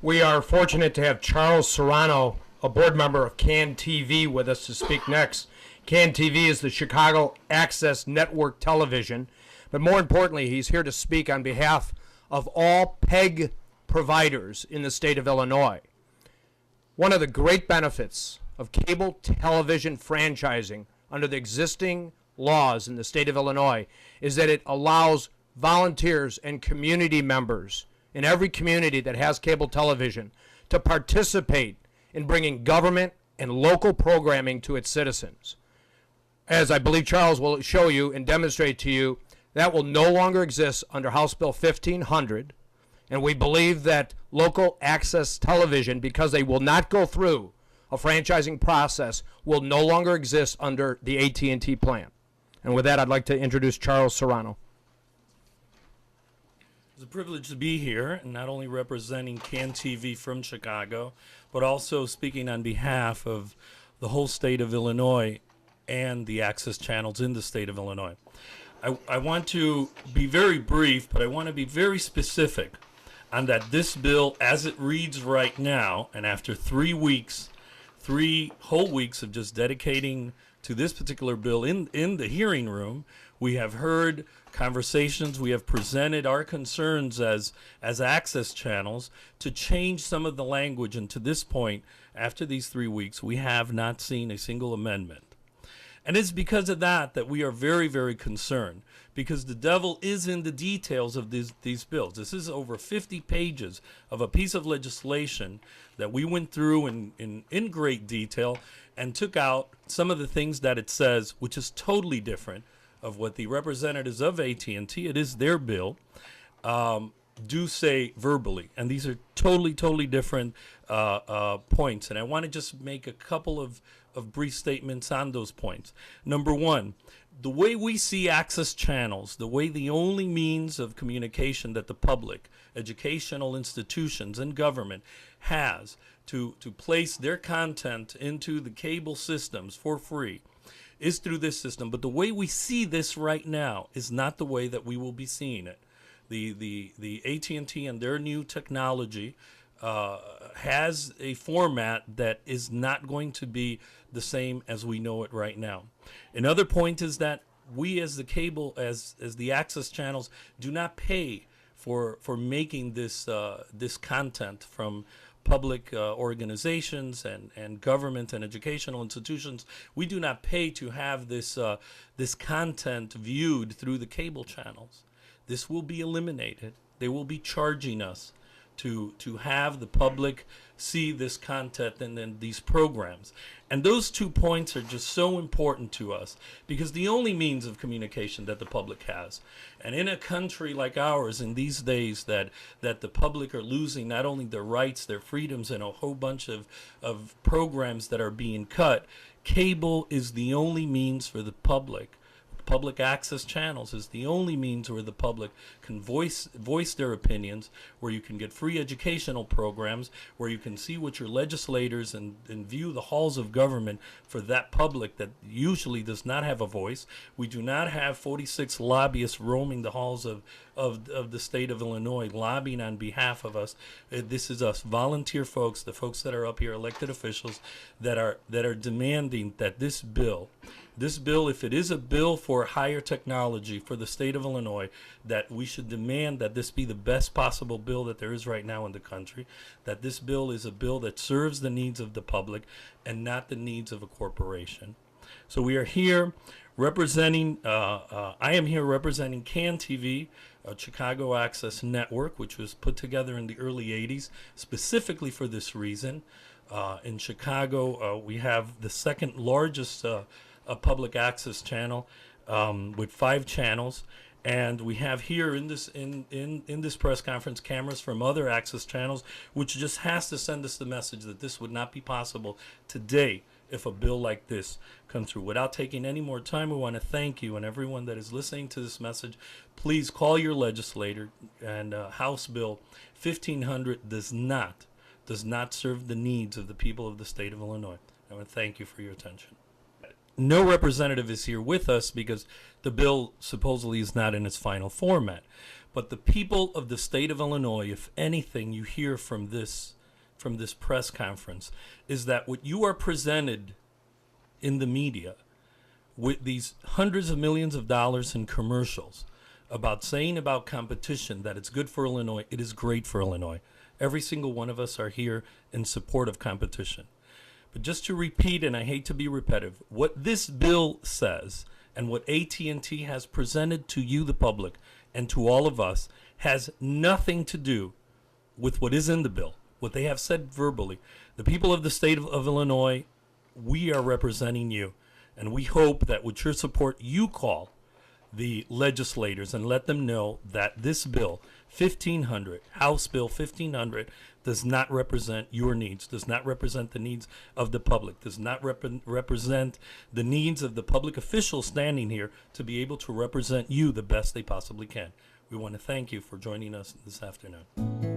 We are fortunate to have Charles Serrano, a board member of CAN TV, with us to speak next. CAN TV is the Chicago Access Network Television, but more importantly, he's here to speak on behalf of all PEG providers in the state of Illinois. One of the great benefits of cable television franchising under the existing laws in the state of Illinois is that it allows volunteers and community members in every community that has cable television to participate in bringing government and local programming to its citizens. As I believe Charles will show you and demonstrate to you, that will no longer exist under House Bill 1500, and we believe that local access television, because they will not go through a franchising process, will no longer exist under the AT&T plan. And with that, I'd like to introduce Charles Serrano. It's a privilege to be here, and not only representing CAN TV from Chicago, but also speaking on behalf of the whole state of Illinois and the access channels in the state of Illinois. I want to be very brief, but I want to be very specific on that this bill, as it reads right now, and after 3 whole weeks of just dedicating to this particular bill in the hearing room, we have heard conversations, we have presented our concerns as access channels to change some of the language, and to this point, after these 3 weeks, we have not seen a single amendment. And it's because of that we are very, very concerned, because the devil is in the details of these bills. This is over 50 pages of a piece of legislation that we went through in great detail and took out some of the things that it says, which is totally different of what the representatives of AT&T, it is their bill, do say verbally. And these are totally different points. And I want to just make a couple of brief statements on those points. Number one, the way we see access channels, the way the only means of communication that the public, educational institutions, and government has to place their content into the cable systems for free is through this system. But the way we see this right now is not the way that we will be seeing it. The AT&T and their new technology has a format that is not going to be the same as we know it right now. Another point is that we as the cable, as the access channels, do not pay for making this content from public organizations and government and educational institutions. We do not pay to have this content viewed through the cable channels. This will be eliminated. They will be charging us to have the public see this content and then these programs. And those 2 points are just so important to us, because the only means of communication that the public has, and in a country like ours in these days that the public are losing not only their rights, their freedoms, and a whole bunch of programs that are being cut, cable is the only means for the public. Public access channels is the only means where the public can voice their opinions, where you can get free educational programs, where you can see what your legislators and view the halls of government for that public that usually does not have a voice. We do not have 46 lobbyists roaming the halls of the state of Illinois lobbying on behalf of us. This is us volunteer folks, the folks that are up here, elected officials, that are demanding that this bill, if it is a bill for higher technology for the state of Illinois, that we should demand that this be the best possible bill that there is right now in the country, that this bill is a bill that serves the needs of the public and not the needs of a corporation. So we are here representing, I am here representing CAN TV, Chicago Access Network, which was put together in the early 80s specifically for this reason. In Chicago, we have the second largest a public access channel with 5 channels, and we have here in this press conference cameras from other access channels, which just has to send us the message that this would not be possible today if a bill like this comes through. Without taking any more time, we want to thank you and everyone that is listening to this message. Please call your legislator, and House Bill 1500 does not serve the needs of the people of the state of Illinois. I want to thank you for your attention. no representative is here with us because the bill supposedly is not in its final format. But the people of the state of Illinois, if anything you hear from this press conference, is that what you are presented in the media with these hundreds of millions of dollars in commercials about saying about competition that it's good for Illinois, it is great for Illinois. Every single one of us are here in support of competition. But just to repeat, and I hate to be repetitive, what this bill says and what AT&T has presented to you, the public, and to all of us, has nothing to do with what is in the bill, what they have said verbally. The people of the state of Illinois, we are representing you, and we hope that with your support, you call the legislators and let them know that this bill, 1500, House Bill 1500, does not represent your needs, does not represent the needs of the public, does not represent the needs of the public officials standing here to be able to represent you the best they possibly can. We want to thank you for joining us this afternoon.